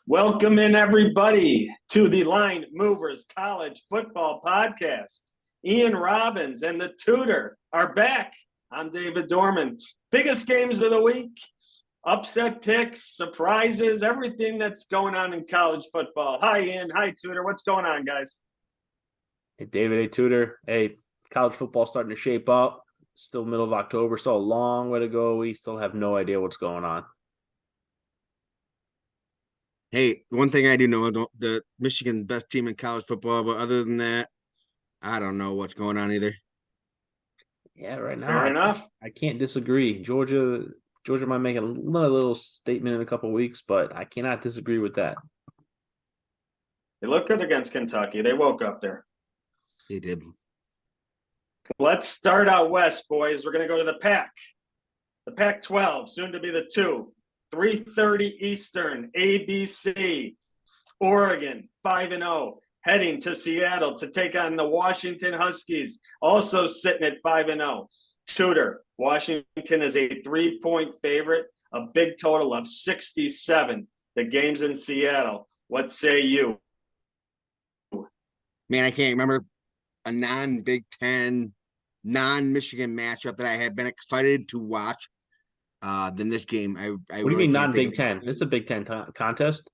Welcome in, everybody, to the Line Movers College Football Podcast. Ian Robbins and The Tutor are back. I'm David Dorman. Biggest games of the week, upset picks, surprises, everything that's going on in college football. Hi, Ian. Hi, Tutor. What's going on, guys? Hey, David. Hey, Tutor. Hey, college football starting to shape up. Still middle of October, still a long way to go. We still have no idea what's going on. Hey, one thing I do know, the Michigan's best team in college football, but other than that, I don't know what's going on either. Yeah, right now, Fair enough. I can't disagree. Georgia might make another little statement in a couple of weeks, but I cannot disagree with that. They look good against Kentucky. They woke up there. They did. Let's start out west, boys. We're going to go to the Pac. The Pac-12, soon to be the 2. 3:30 Eastern, ABC. Oregon, 5-0, heading to Seattle to take on the Washington Huskies, also sitting at 5-0. Tutor, Washington is a 3-point favorite, a big total of 67. The game's in Seattle. What say you? Man, I can't remember a non-Big Ten, non-Michigan matchup that I have been excited to watch than this game. I What do you mean non-Big Ten? This is a Big Ten contest.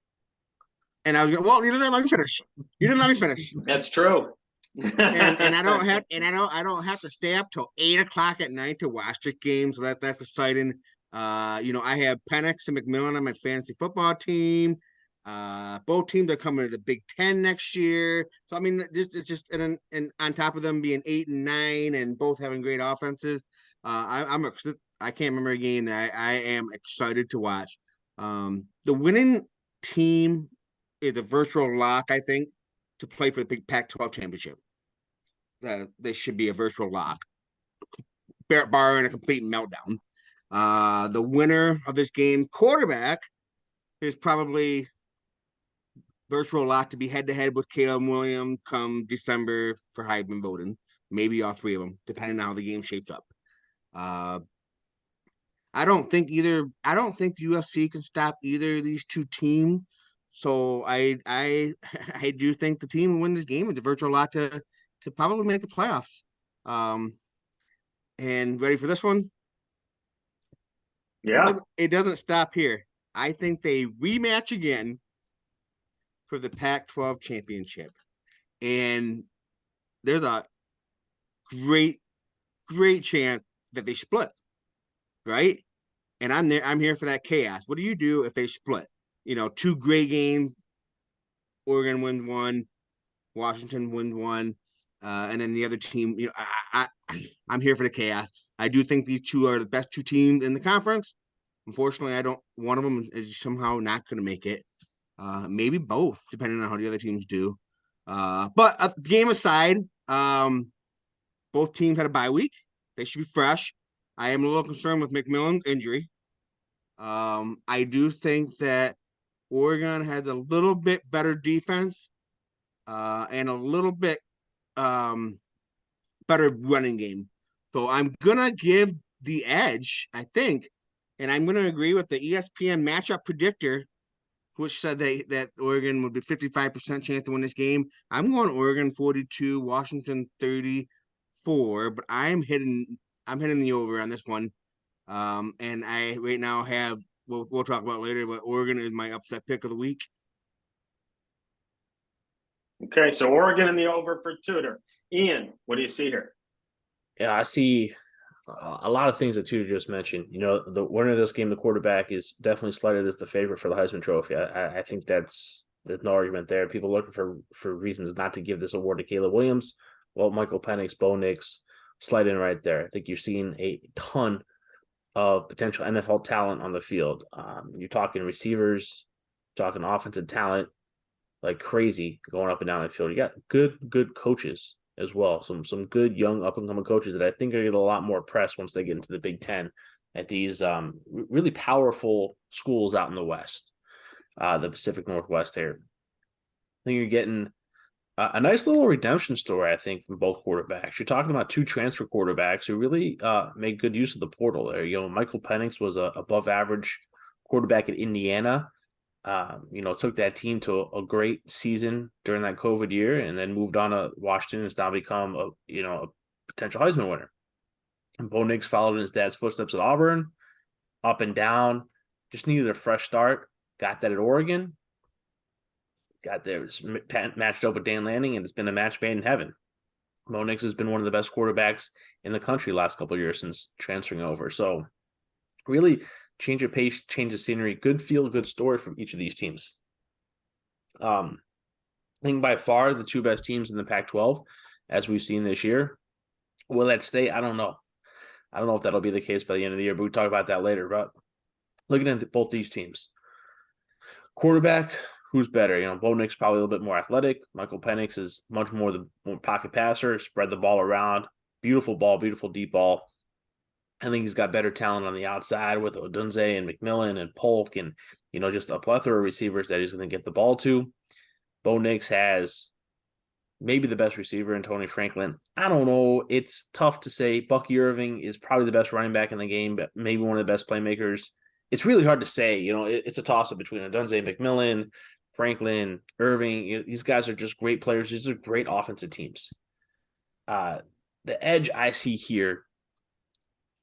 And I was going, well, you didn't let me finish. You didn't let me finish. That's true. and I don't have to stay up till 8:00 at night to watch the game, so that's exciting. I have Penix and McMillan on my fantasy football team. Both teams are coming to the Big Ten next year, so I mean, and on top of them being 8 and 9 and both having great offenses, I can't remember a game that I am excited to watch. The winning team is a virtual lock, I think, to play for the Big Pac-12 championship. They should be a virtual lock, barring a complete meltdown. The winner of this game, quarterback, is probably virtual lock to be head-to-head with Caleb Williams come December for Heisman voting. Maybe all three of them, depending on how the game shapes up. I don't think UFC can stop either of these two teams. So I do think the team will win this game with the virtual lot to probably make the playoffs. And ready for this one? Yeah. It doesn't stop here. I think they rematch again for the Pac-12 championship. And there's a great chance that they split, right? And I'm here for that chaos. What do you do if they split? Two great games. Oregon wins one, Washington wins one, and then the other team. I'm here for the chaos. I do think these two are the best two teams in the conference. Unfortunately, one of them is somehow not going to make it. Maybe both, depending on how the other teams do. But game aside, both teams had a bye week. They should be fresh. I am a little concerned with McMillan's injury. I do think that Oregon has a little bit better defense and a little bit better running game. So I'm going to give the edge, I think, and I'm going to agree with the ESPN matchup predictor, which said that Oregon would be 55% chance to win this game. I'm going Oregon 42, Washington 34, but I'm hitting the over on this one. And I right now have, we'll talk about later, but Oregon is my upset pick of the week. Okay, so Oregon in the over for Tutor. Ian, what do you see here? Yeah, I see a lot of things that Tutor just mentioned. The winner of this game, the quarterback, is definitely slated as the favorite for the Heisman Trophy. I think there's no argument there. People looking for reasons not to give this award to Caleb Williams. Well, Michael Penix, Bo Nix, slide in right there. I think you're seeing a ton of potential NFL talent on the field. You're talking receivers, talking offensive talent, like crazy going up and down the field. You got good coaches as well. Some good young up and coming coaches that I think are going to get a lot more press once they get into the Big Ten at these really powerful schools out in the West, the Pacific Northwest here. I think you're getting a nice little redemption story, I think, from both quarterbacks. You're talking about two transfer quarterbacks who really made good use of the portal there. Michael Penix was a above average quarterback at Indiana. Took that team to a great season during that COVID year, and then moved on to Washington. Has now become a potential Heisman winner. And Bo Nix followed in his dad's footsteps at Auburn, up and down. Just needed a fresh start. Got that at Oregon. Got there, matched up with Dan Lanning, and it's been a match made in heaven. Bo Nix has been one of the best quarterbacks in the country last couple of years since transferring over. So really change of pace, change of scenery, good feel, good story from each of these teams. I think by far the two best teams in the Pac-12, as we've seen this year. Will that stay? I don't know. I don't know if that'll be the case by the end of the year, but we'll talk about that later. But looking at both these teams, quarterback, who's better? Bo Nix probably a little bit more athletic. Michael Penix is much more the pocket passer, spread the ball around. Beautiful ball, beautiful deep ball. I think he's got better talent on the outside with Odunze and McMillan and Polk and, just a plethora of receivers that he's going to get the ball to. Bo Nix has maybe the best receiver in Tony Franklin. I don't know. It's tough to say. Bucky Irving is probably the best running back in the game, but maybe one of the best playmakers. It's really hard to say. It's a toss-up between Odunze, McMillan, Franklin, Irving. These guys are just great players. These are great offensive teams. The edge I see here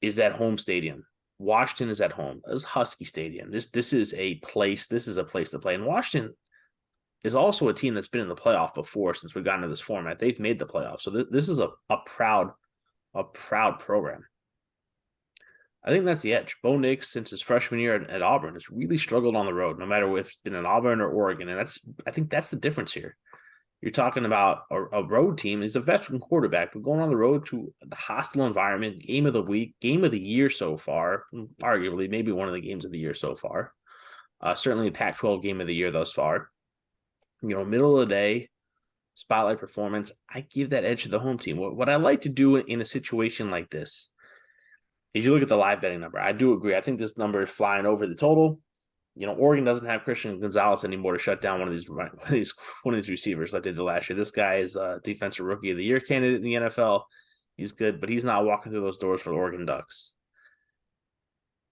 is that home stadium. Washington is at home. This is Husky Stadium. This is a place. This is a place to play. And Washington is also a team that's been in the playoff before since we've gotten to this format. They've made the playoff. So this is a proud program. I think that's the edge. Bo Nix, since his freshman year at Auburn, has really struggled on the road, no matter if it's been in Auburn or Oregon. And I think that's the difference here. You're talking about a road team. He's a veteran quarterback, but going on the road to the hostile environment, game of the week, game of the year so far, arguably maybe one of the games of the year so far. Certainly a Pac-12 game of the year thus far. Middle of the day, spotlight performance. I give that edge to the home team. What I like to do in a situation like this is you look at the live betting number. I do agree. I think this number is flying over the total. Oregon doesn't have Christian Gonzalez anymore to shut down one of these receivers like they did last year. This guy is a defensive rookie of the year candidate in the NFL. He's good, but he's not walking through those doors for the Oregon Ducks.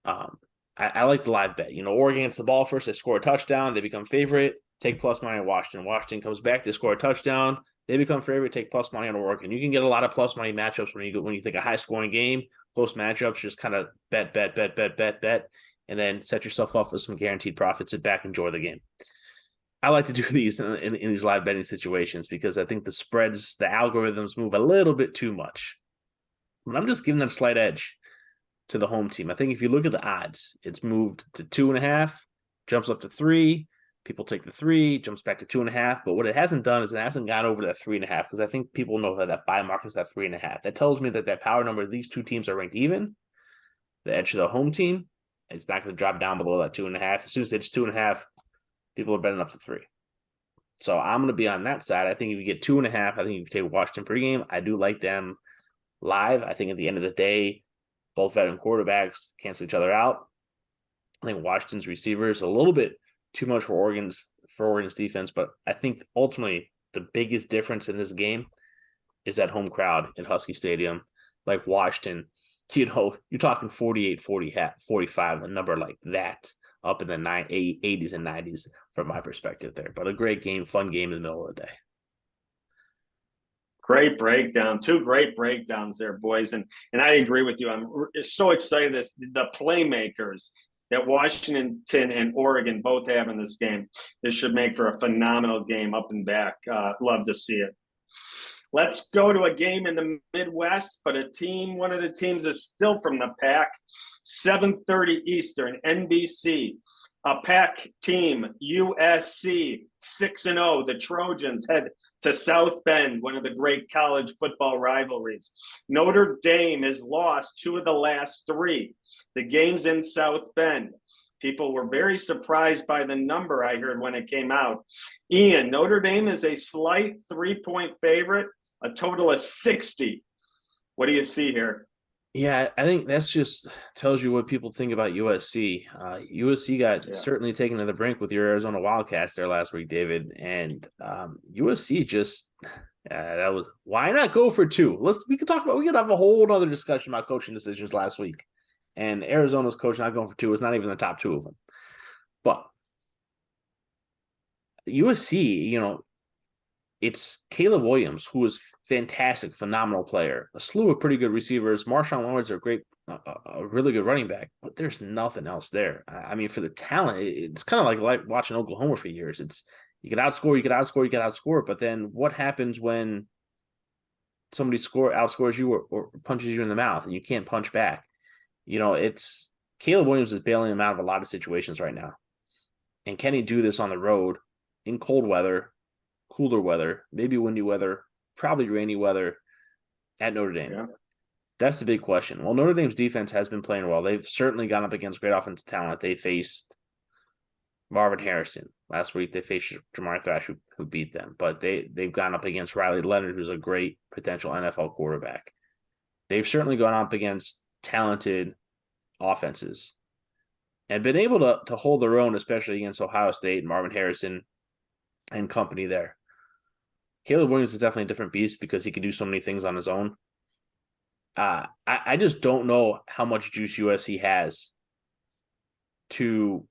I like the live bet. Oregon gets the ball first, they score a touchdown, they become favorite. Take plus money on Washington. Washington comes back, they score a touchdown, they become favorite. Take plus money on Oregon. You can get a lot of plus money matchups when you think a high scoring game, close matchups. Just kind of bet. And then set yourself up with some guaranteed profits. Sit back, enjoy the game. I like to do these in these live betting situations because I think the spreads, the algorithms move a little bit too much. But I'm just giving that slight edge to the home team. I think if you look at the odds, it's moved to 2.5, jumps up to 3. People take the 3, jumps back to 2.5. But what it hasn't done is it hasn't gone over that 3.5 because I think people know that buy market is that 3.5. That tells me that power number of these two teams are ranked even. The edge of the home team. It's not going to drop down below that 2.5. As soon as it's 2.5, people are betting up to 3. So I'm going to be on that side. I think if you get 2.5, I think you can take Washington pregame. I do like them live. I think at the end of the day, both veteran quarterbacks cancel each other out. I think Washington's receivers a little bit too much for Oregon's defense, but I think ultimately the biggest difference in this game is that home crowd in Husky Stadium, like Washington. You're talking 48, 45, a number like that up in the 80s and 90s from my perspective there. But a great game, fun game in the middle of the day. Great breakdown. 2 great breakdowns there, boys. And I agree with you. I'm so excited the playmakers that Washington and Oregon both have in this game. This should make for a phenomenal game up and back. Love to see it. Let's go to a game in the Midwest, but one of the teams is still from the Pac. 7:30 Eastern, NBC. A Pac team, USC, 6-0. The Trojans head to South Bend, one of the great college football rivalries. Notre Dame has lost 2 of the last 3. The game's in South Bend. People were very surprised by the number I heard when it came out. Ian, Notre Dame is a slight 3-point favorite, a total of 60. What do you see here? Yeah, I think that's just tells you what people think about USC. USC got certainly taken to the brink with your Arizona Wildcats there last week, David. And USC just that was why not go for 2? We could have a whole other discussion about coaching decisions last week. And Arizona's coach not going for 2 is not even the top 2 of them. But USC, it's Caleb Williams, who is fantastic, phenomenal player. A slew of pretty good receivers. Marshawn Lawrence are a really good running back, but there's nothing else there. I mean, for the talent, it's kind of like watching Oklahoma for years. It's you can outscore, but then what happens when somebody outscores you or punches you in the mouth and you can't punch back? It's Caleb Williams is bailing him out of a lot of situations right now. And can he do this on the road in cold weather, cooler weather, maybe windy weather, probably rainy weather at Notre Dame? Yeah. That's the big question. Well, Notre Dame's defense has been playing well. They've certainly gone up against great offensive talent. They faced Marvin Harrison last week. They faced Jamar Thrash, who beat them. But they've gone up against Riley Leonard, who's a great potential NFL quarterback. They've certainly gone up against talented offenses and been able to hold their own, especially against Ohio State and Marvin Harrison and company there. Caleb Williams is definitely a different beast because he can do so many things on his own. I just don't know how much juice USC has to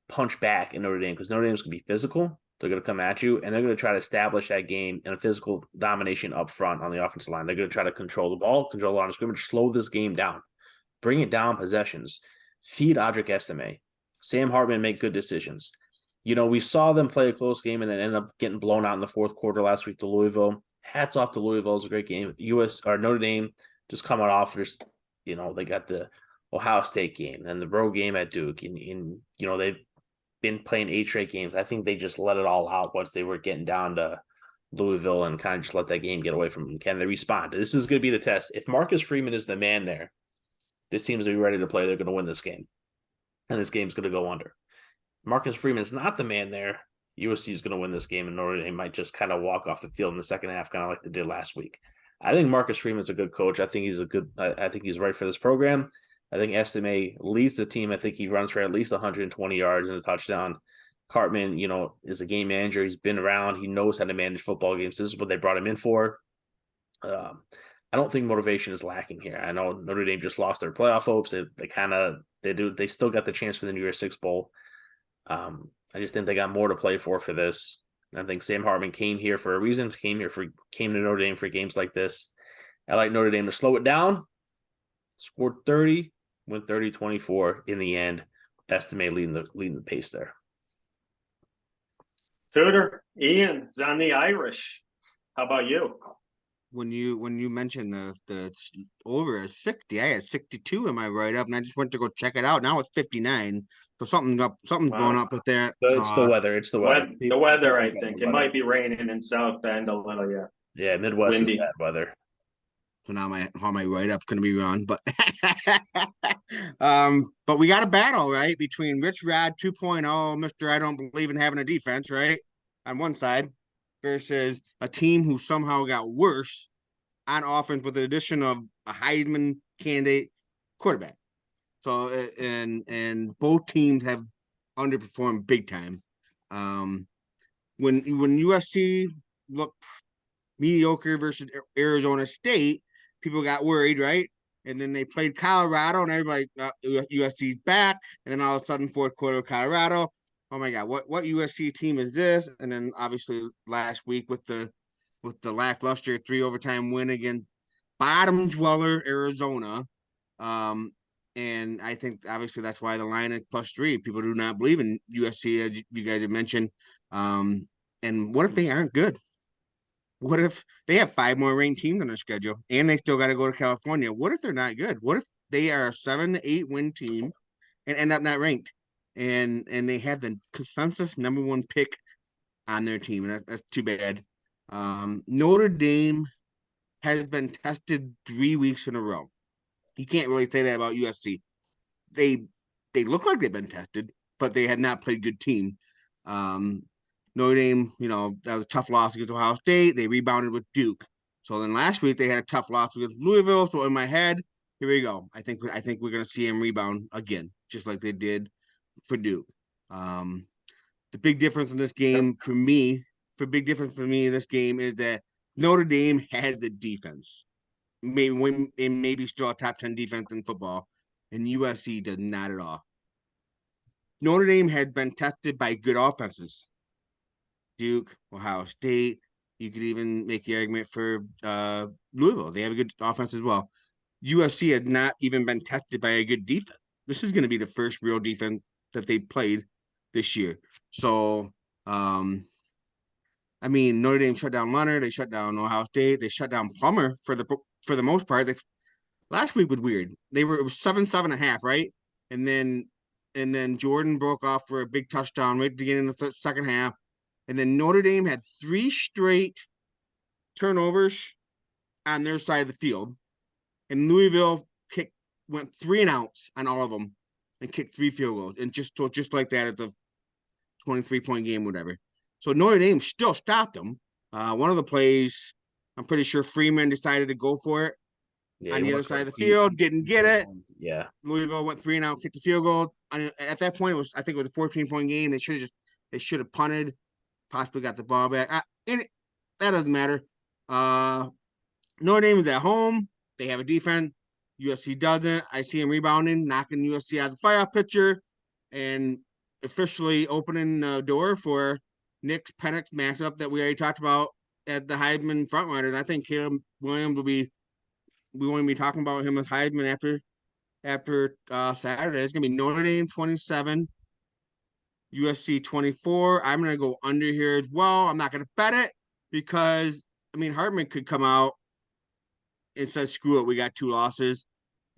punch back in Notre Dame, because Notre Dame's going to be physical. They're going to come at you, and they're going to try to establish that game in a physical domination up front on the offensive line. They're going to try to control the ball, control the line of scrimmage, slow this game down, bring it down possessions, feed Audric Estime, Sam Hartman make good decisions. We saw them play a close game and then end up getting blown out in the fourth quarter last week to Louisville. Hats off to Louisville. It was a great game. Notre Dame just coming off. They got the Ohio State game and the road game at Duke. And they've been playing 8 straight games. I think they just let it all out once they were getting down to Louisville and kind of just let that game get away from them. Can they respond? This is going to be the test. If Marcus Freeman is the man there, this team's going to be ready to play. They're going to win this game. And this game's going to go under. Marcus Freeman is not the man there. USC is going to win this game, and Notre Dame might just kind of walk off the field in the second half, kind of like they did last week. I think Marcus Freeman is a good coach. I think he's right for this program. I think Estime leads the team. I think he runs for at least 120 yards and a touchdown. Cartman, is a game manager. He's been around. He knows how to manage football games. This is what they brought him in for. I don't think motivation is lacking here. I know Notre Dame just lost their playoff hopes. They still got the chance for the New Year's Six Bowl. I just think they got more to play for this. I think Sam Hartman came here for a reason. Came to Notre Dame for games like this. I like Notre Dame to slow it down. Scored 30, win 30-24 in the end. Estime leading the pace there. Tutor, Ian is on the Irish. How about you? When you mentioned the over at 60, I had 62 in my write up, and I just went to go check it out. Now it's 59. So something's going up with that. It's the weather. It's the weather. The weather, I think. It might be raining in South Bend a little, yeah. Yeah, Midwest Windy. is bad weather. So now my write up's gonna be wrong, but but we got a battle, right, between Rich Rod 2.0, Mr. I don't believe in having a defense, right, on one side, versus a team who somehow got worse on offense with the addition of a Heisman candidate quarterback. So and both teams have underperformed big time. When USC looked mediocre versus Arizona State, people got worried, right? And then they played Colorado, and everybody USC's back. And then all of a sudden, fourth quarter, Colorado. Oh my God, what USC team is this? And then obviously last week with the lackluster 3 overtime win against bottom dweller Arizona. And I think obviously that's why the line is +3. People do not believe in USC, as you guys have mentioned. And what if they aren't good? What if they have 5 more ranked teams on their schedule and they still got to go to California? What if they're not good? What if they are a 7 to 8 win team and end up not ranked? And they have the consensus number 1 pick on their team, and that's too bad. Notre Dame has been tested 3 weeks in a row. You can't really say that about USC. They look like they've been tested, but they had not played good team. Notre Dame, that was a tough loss against Ohio State. They rebounded with Duke. So then last week they had a tough loss against Louisville. So in my head, here we go. I think we're gonna see them rebound again, just like they did for Duke. The big difference in this game for me in this game is that Notre Dame has the defense. Maybe still a top 10 defense in football, and USC does not at all. Notre Dame had been tested by good offenses. Duke, Ohio State. You could even make the argument for Louisville. They have a good offense as well. USC has not even been tested by a good defense. This is going to be the first real defense that they played this year. So, I mean, Notre Dame shut down Leonard. They shut down Ohio State. They shut down Plummer for the most part. Last week was weird. It was 7.5, right? And then Jordan broke off for a big touchdown right at the beginning of the second half. And then Notre Dame had 3 straight turnovers on their side of the field. And Louisville went 3 and outs on all of them and kicked 3 field goals. And just like that at the 23-point game, whatever. So Notre Dame still stopped them. One of the plays, I'm pretty sure Freeman decided to go for it on the other side of the field, didn't get it. Yeah. Louisville went 3 and out, kicked the field goal. At that point, I think it was a 14-point game. They should have punted, possibly got the ball back. That doesn't matter. Notre Dame is at home. They have a defense. USC doesn't. I see him rebounding, knocking USC out of the playoff picture, and officially opening the door for Nick's Penix matchup that we already talked about at the Heisman frontrunners. I think Caleb Williams we won't be talking about him as Heisman after Saturday. It's gonna be Notre Dame 27, USC 24. I'm gonna go under here as well. I'm not gonna bet it because Hartman could come out and say, screw it, we got 2 losses.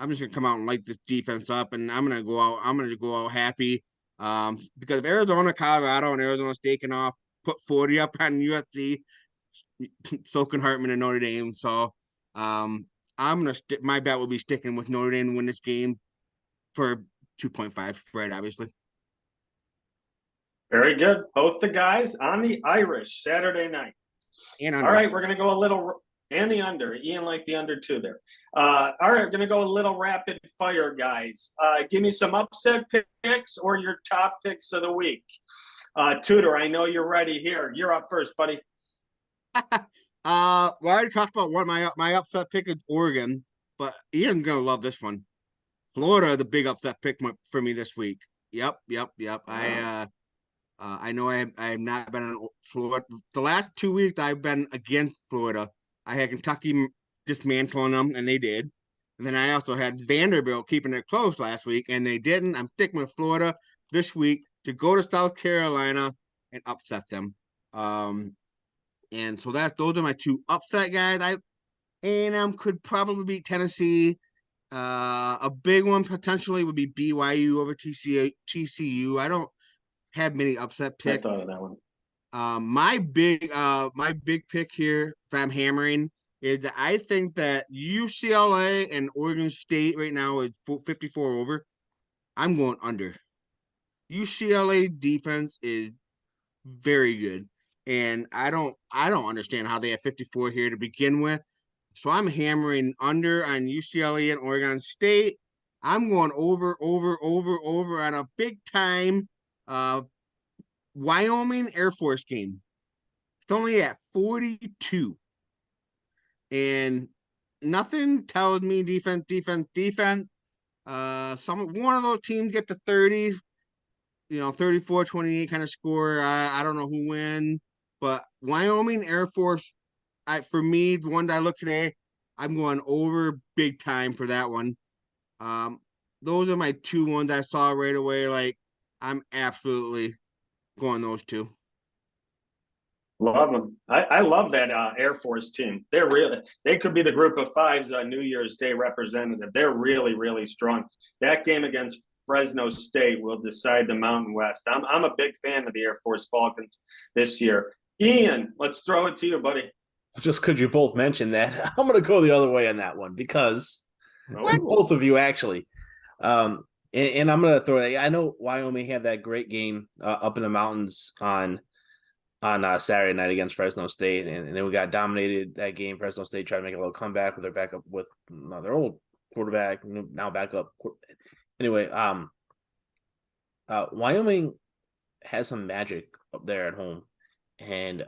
I'm just gonna come out and light this defense up, and I'm gonna go out happy. Because if Arizona, Colorado, and Arizona State can off put 40 up on USC, so can Hartman and Notre Dame. So I'm gonna my bet will be sticking with Notre Dame to win this game for 2.5 spread, obviously. Very good. Both the guys on the Irish Saturday night. And all right, we're gonna go a little and the under. Ian liked the under too there. All right, we're gonna go a little rapid fire, guys. Give me some upset picks or your top picks of the week. Tutor, I know you're ready here. You're up first, buddy. We already talked about what my upset pick is Oregon, but Ian's gonna love this one. Florida, the big upset pick for me this week. Yep. Wow. I know I have not been on Florida. The last 2 weeks I've been against Florida. I had Kentucky dismantling them, and they did. And then I also had Vanderbilt keeping it close last week, and they didn't. I'm sticking with Florida this week to go to South Carolina and upset them. And so those are my 2 upset guys. A&M could probably beat Tennessee. A big one potentially would be BYU over TCU. I don't have many upset picks. I thought of that one. My big pick here, if I'm hammering, is that I think that UCLA and Oregon State right now is 54 over. I'm going under. UCLA defense is very good, and I don't understand how they have 54 here to begin with. So I'm hammering under on UCLA and Oregon State. I'm going over on a big time Wyoming Air Force game. It's only at 42. And nothing tells me defense. One of those teams get to 30, 34-28 kind of score. I don't know who wins, but Wyoming Air Force, for me, the one that I looked today, I'm going over big time for that one. Those are my 2 ones I saw right away. Like, I'm absolutely going those 2. Love them. I love that Air Force team. They could be the group of 5's New Year's Day representative. They're really, really strong. That game against Fresno State will decide the Mountain West. I'm a big fan of the Air Force Falcons this year. Ian, let's throw it to you, buddy. Just because you both mentioned that, I'm going to go the other way on that one because both of you actually. And I'm going to throw it. I know Wyoming had that great game up in the mountains on Saturday night against Fresno State, and then we got dominated that game. Fresno State tried to make a little comeback with their backup with their old quarterback, now backup. Anyway, Wyoming has some magic up there at home. And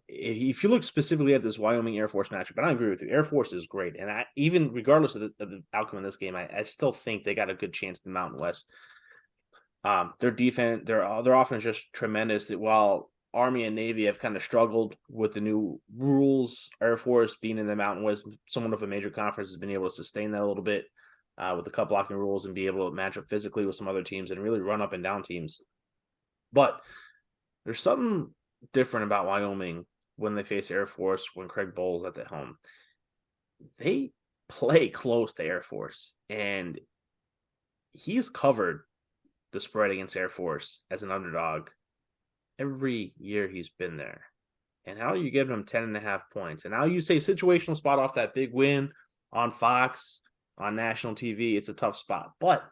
if you look specifically at this Wyoming Air Force matchup, and I agree with you, Air Force is great. And even regardless of the outcome of this game, I still think they got a good chance in the Mountain West. Their defense, their offense is just tremendous. While Army and Navy have kind of struggled with the new rules. Air Force, being in the Mountain West, somewhat of a major conference, has been able to sustain that a little bit with the cup blocking rules and be able to match up physically with some other teams and really run up and down teams. But there's something different about Wyoming when they face Air Force when Craig Bowles at the helm. They play close to Air Force, and he's covered the spread against Air Force as an underdog every year he's been there. And how are you giving him 10.5 points? And now you say situational spot off that big win on Fox, on national TV, it's a tough spot. But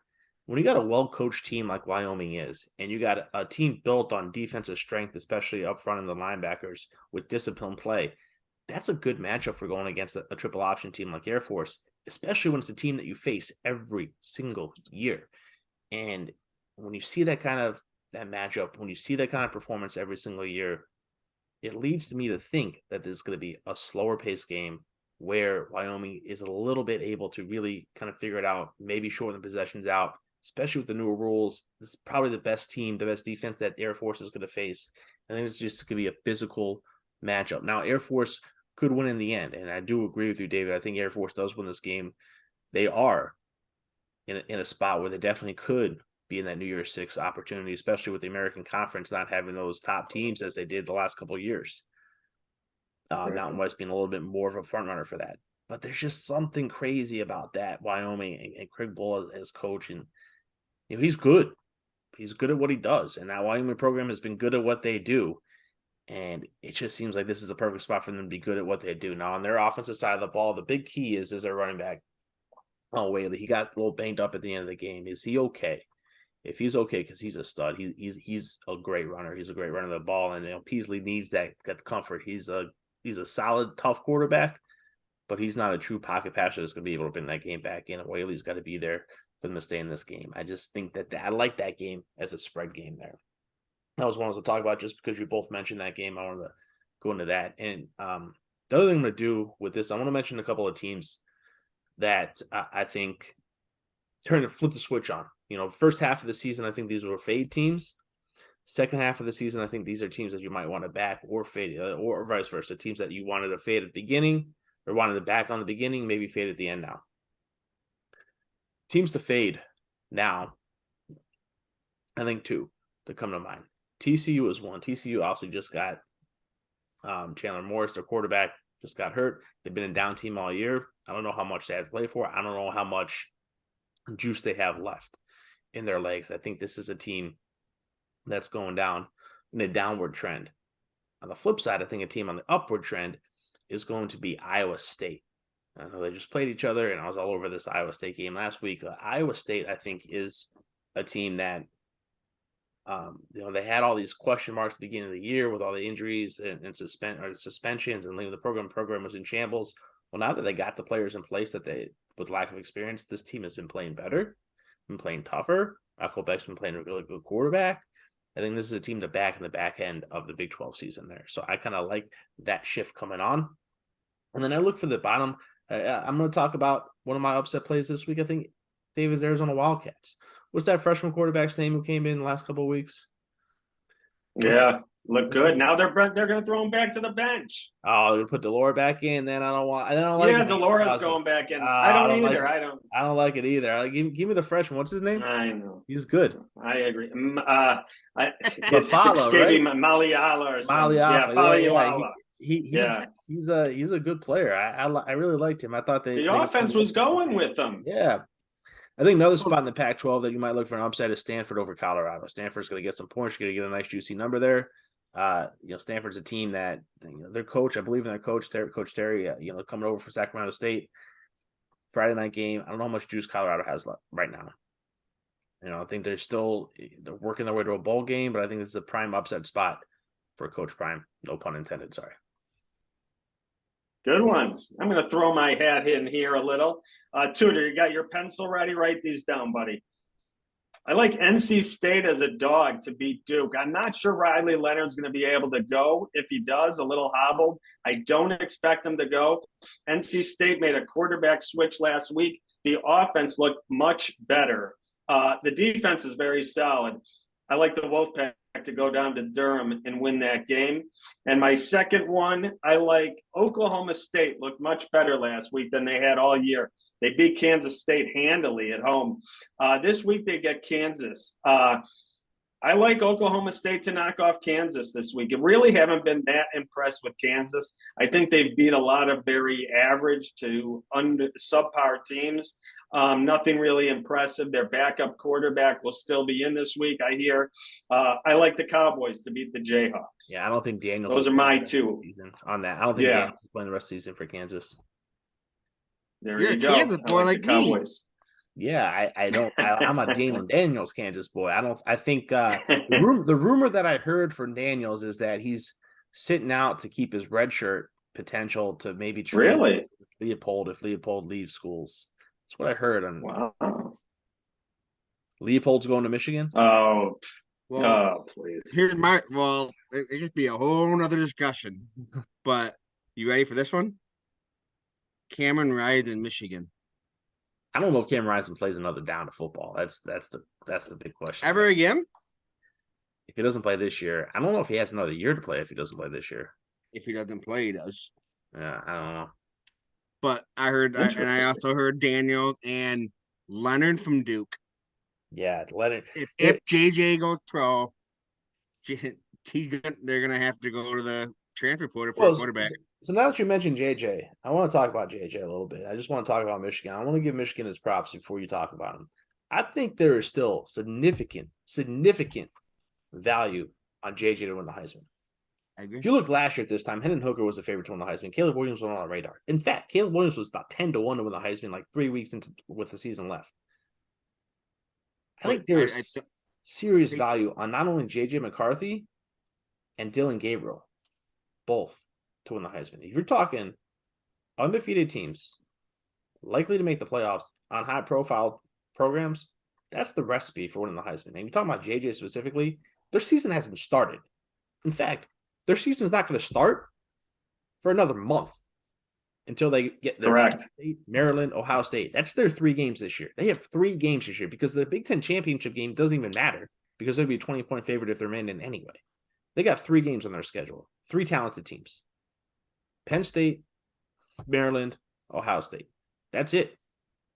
when you got a well-coached team like Wyoming is, and you got a team built on defensive strength, especially up front in the linebackers with disciplined play, that's a good matchup for going against a triple option team like Air Force, especially when it's a team that you face every single year. And when you see that matchup, when you see that kind of performance every single year, it leads me to think that this is going to be a slower paced game where Wyoming is a little bit able to really kind of figure it out, maybe shorten the possessions out, especially with the newer rules. This is probably the best team, the best defense that Air Force is going to face. I think it's just going to be a physical matchup. Now, Air Force could win in the end, and I do agree with you, David. I think Air Force does win this game. They are in a spot where they definitely could be in that New Year's Six opportunity, especially with the American Conference not having those top teams as they did the last couple of years. Mountain West being a little bit more of a front runner for that. But there's just something crazy about that Wyoming and Craig Bull as coach. And he's good. He's good at what he does. And that Wyoming program has been good at what they do. And it just seems like this is a perfect spot for them to be good at what they do. Now, on their offensive side of the ball, the big key is their running back. Oh, Whaley, he got a little banged up at the end of the game. Is he okay? If he's okay, because he's a stud, he's a great runner. He's a great runner of the ball, and Peasley needs that comfort. He's a solid, tough quarterback, but he's not a true pocket passer that's going to be able to bring that game back in. And Whaley's got to be there for them to stay in this game. I just think that I like that game as a spread game there. That was one I was to talk about just because you both mentioned that game. I wanted to go into that. And the other thing I'm going to do with this, I want to mention a couple of teams that I think trying to flip the switch on. First half of the season, I think these were fade teams. Second half of the season, I think these are teams that you might want to back or fade, or vice versa. Teams that you wanted to fade at the beginning or wanted to back on the beginning, maybe fade at the end now. Teams to fade now, I think two to come to mind. TCU is one. TCU also just got Chandler Morris, their quarterback, just got hurt. They've been a down team all year. I don't know how much they have to play for. I don't know how much juice they have left in their legs. I think this is a team that's going down in a downward trend. On the flip side, I think a team on the upward trend is going to be Iowa State. I know they just played each other, and I was all over this Iowa State game last week. Iowa State, I think, is a team that, they had all these question marks at the beginning of the year with all the injuries and suspensions and leaving the program. The program was in shambles. Well, now that they got the players in place with lack of experience, this team has been playing better, been playing tougher. Michael Beck's been playing a really good quarterback. I think this is a team to back in the back end of the Big 12 season there. So I kind of like that shift coming on. And then I look for the bottom. I'm going to talk about one of my upset plays this week. I think David's Arizona Wildcats. What's that freshman quarterback's name who came in the last couple of weeks? Yeah, look good. Now they're going to throw him back to the bench. Oh, they're going to put Delora back in. Then I don't like it. Delora's going back in. I don't either. Like I don't like it either. Give me the freshman. What's his name? I know. He's good. I agree. It's Fala, escaping right? Maliala or something. Maliala. Yeah. He's a good player. I really liked him. I thought the offense was going with them. Yeah. I think another spot in the Pac-12 that you might look for an upset is Stanford over Colorado. Stanford's going to get some points. You're going to get a nice juicy number there. Stanford's a team that their coach, I believe in their coach, Coach Terry, coming over for Sacramento State. Friday night game. I don't know how much juice Colorado has left right now. I think they're working their way to a bowl game, but I think this is a prime upset spot for Coach Prime. No pun intended. Sorry. Good ones. I'm going to throw my hat in here a little. Tutor, you got your pencil ready? Write these down, buddy. I like NC State as a dog to beat Duke. I'm not sure Riley Leonard's going to be able to go. If he does, a little hobbled. I don't expect him to go. NC State made a quarterback switch last week. The offense looked much better. The defense is very solid. I like the Wolfpack to go down to Durham and win that game. And my second one, I like Oklahoma State. Looked much better last week than they had all year. They beat Kansas State handily at home. This week they get Kansas. I like Oklahoma State to knock off Kansas this week. I really haven't been that impressed with Kansas. I think they've beat a lot of very average to subpar teams. Nothing really impressive. Their backup quarterback will still be in this week, I hear. I like the Cowboys to beat the Jayhawks. Yeah, I don't think Daniels. Those are my two. On that, I don't think Daniels is playing the rest of the season for Kansas. There you go. Kansas boy like the Cowboys. Yeah, I'm a Daniels Kansas boy. I think the rumor that I heard from Daniels is that he's sitting out to keep his redshirt potential to maybe trade Leopold if Leopold leaves schools. That's what I heard. Wow. Leopold's going to Michigan? Oh, please. It could be a whole nother discussion. But you ready for this one? Cameron Rise in Michigan. I don't know if Cameron Rising plays another down to football. That's the big question. Ever again? If he doesn't play this year, I don't know if he has another year to play if he doesn't play this year. If he doesn't play, he does. Yeah, I don't know. But I heard, and I also heard Daniel and Leonard from Duke. Yeah, Leonard. If JJ goes pro, they're gonna have to go to the transfer portal for a quarterback. So now that you mentioned JJ, I want to talk about JJ a little bit. I just want to talk about Michigan. I want to give Michigan its props before you talk about him. I think there is still significant value on JJ to win the Heisman. I agree. If you look last year at this time, Hendon Hooker was the favorite to win the Heisman. Caleb Williams was on the radar. In fact, Caleb Williams was about 10-1 to win the Heisman like 3 weeks into with the season left. I think there's serious value on not only JJ McCarthy and Dylan Gabriel, both to win the Heisman. If you're talking undefeated teams likely to make the playoffs on high-profile programs, that's the recipe for winning the Heisman. And you're talking about JJ specifically, their season hasn't started. In fact, their season's not going to start for another month until they get their State, Maryland, Ohio State. That's their 3 games this year. They have 3 games this year because the Big Ten championship game doesn't even matter because they'd be a 20-point favorite if they're in anyway. They got 3 games on their schedule, 3 talented teams. Penn State, Maryland, Ohio State. That's it.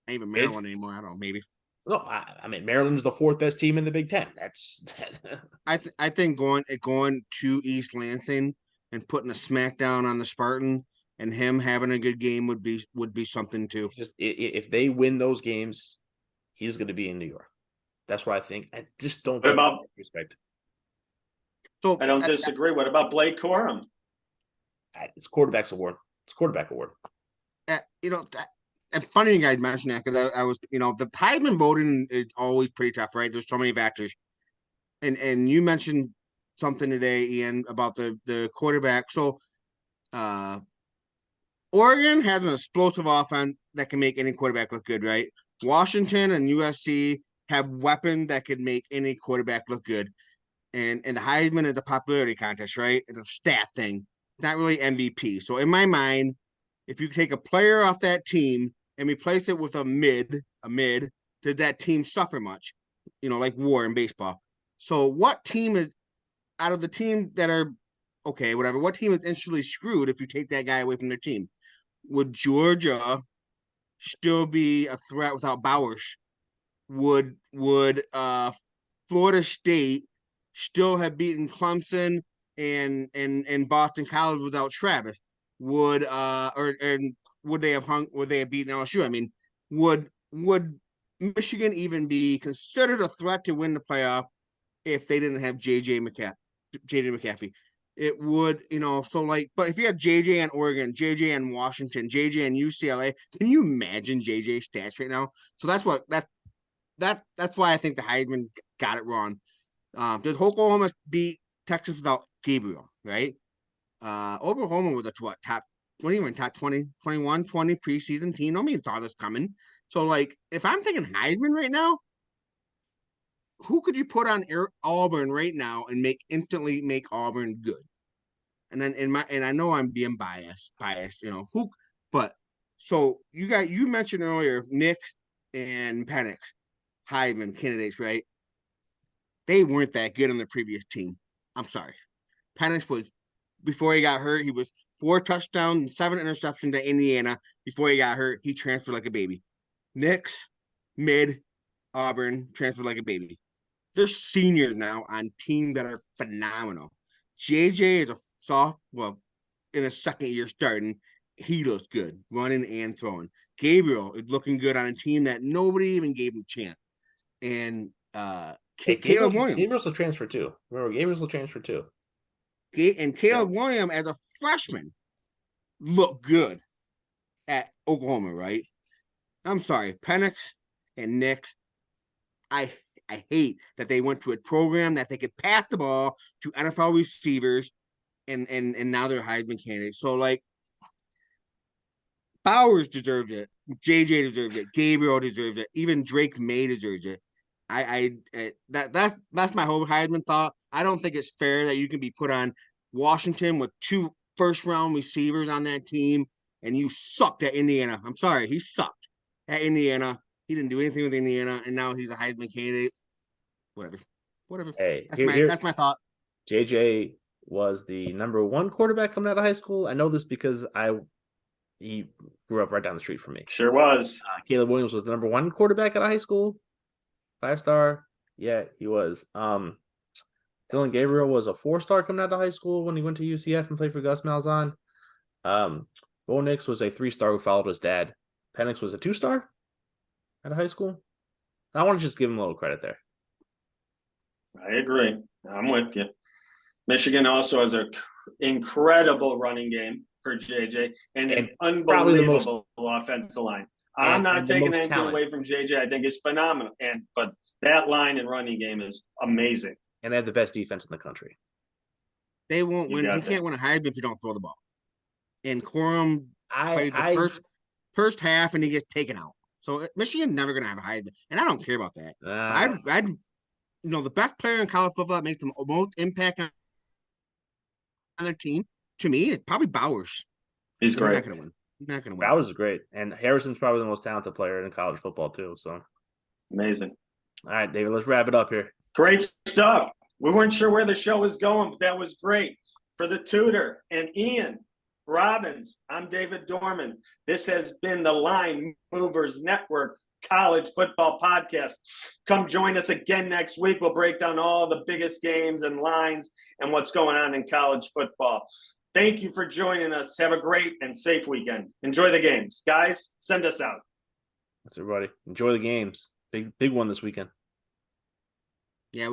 Ain't even Maryland anymore. I don't know, maybe. No, I mean Maryland's the 4th best team in the Big Ten. That's I think going to East Lansing and putting a smackdown on the Spartan and him having a good game would be something too. Just if they win those games, he's going to be in New York. That's what I think. I just don't think about respect. So I don't disagree. What about Blake Corum? It's quarterback's award. It's quarterback award. It's funny you guys mentioned that because I was, the Heisman voting is always pretty tough, right? There's so many factors, and you mentioned something today, Ian, about the quarterback. So, Oregon has an explosive offense that can make any quarterback look good, right? Washington and USC have weapons that could make any quarterback look good, and the Heisman is a popularity contest, right? It's a stat thing, not really MVP. So in my mind, if you take a player off that team and replace it with a mid, did that team suffer much? Like war in baseball. So what team is out of the team that are okay, whatever, what team is instantly screwed if you take that guy away from their team? Would Georgia still be a threat without Bowers? Would Florida State still have beaten Clemson and Boston College without Travis? Would they have beaten LSU? I mean, would Michigan even be considered a threat to win the playoff if they didn't have JJ McCaffrey? It would, but if you have JJ and Oregon, JJ and Washington, JJ and UCLA, can you imagine JJ's stats right now? So that's why I think the Heisman got it wrong. Did Oklahoma beat Texas without Gabriel, right? Oklahoma was top 20, 21, 20 preseason team. Nobody thought this coming. So, if I'm thinking Heisman right now, who could you put on Auburn right now and instantly make Auburn good? And then and I know I'm being biased, so you mentioned earlier Nix and Penix, Heisman candidates, right? They weren't that good on the previous team. I'm sorry. Penix was, before he got hurt, he was 4 touchdowns and 7 interceptions at Indiana. Before he got hurt, he transferred like a baby. Nix, mid, Auburn, transferred like a baby. They're seniors now on teams that are phenomenal. JJ is a in his second year starting. He looks good, running and throwing. Gabriel is looking good on a team that nobody even gave him a chance. And Caleb Williams. Gabriel's a transfer too. Remember, Gabriel's a transfer too. And Caleb Williams, as a freshman, looked good at Oklahoma, right? I'm sorry, Penix and Nix. I hate that they went to a program that they could pass the ball to NFL receivers, and now they're Heisman candidates. So like, Bowers deserves it, JJ deserves it, Gabriel deserves it, even Drake May deserves it. That's my whole Heisman thought. I don't think it's fair that you can be put on Washington with 2 first-round receivers on that team, and you sucked at Indiana. I'm sorry, he sucked at Indiana. He didn't do anything with Indiana, and now he's a Heisman candidate. Whatever. Hey, that's my thought. JJ was the number 1 quarterback coming out of high school. I know this because he grew up right down the street from me. Sure was. Caleb Williams was the number 1 quarterback out of high school. 5-star. Yeah, he was. Dylan Gabriel was a 4-star coming out of high school when he went to UCF and played for Gus Malzahn. Bo Nix was a 3-star who followed his dad. Penix was a 2-star out of high school. I want to just give him a little credit there. I agree. I'm with you. Michigan also has an incredible running game for JJ and an unbelievable offensive line. I'm not taking anything away from JJ. I think it's phenomenal. But that line and running game is amazing. And they have the best defense in the country. They won't win. He can't win a Heisman if you don't throw the ball. And Corum plays the first half and he gets taken out. So Michigan's never going to have a Heisman. And I don't care about that. I'd the best player in college football that makes the most impact on their team, to me, it's probably Bowers. He's great. He's not going to win. Bowers is great. And Harrison's probably the most talented player in college football, too. So amazing. All right, David, let's wrap it up here. Great stuff. We weren't sure where the show was going, but that was great. For the Tutor and Ian Robbins, I'm David Dorman. This has been the Line Movers Network College Football Podcast. Come join us again next week. We'll break down all the biggest games and lines and what's going on in college football. Thank you for joining us. Have a great and safe weekend. Enjoy the games. Guys, send us out. That's everybody. Enjoy the games. Big one this weekend.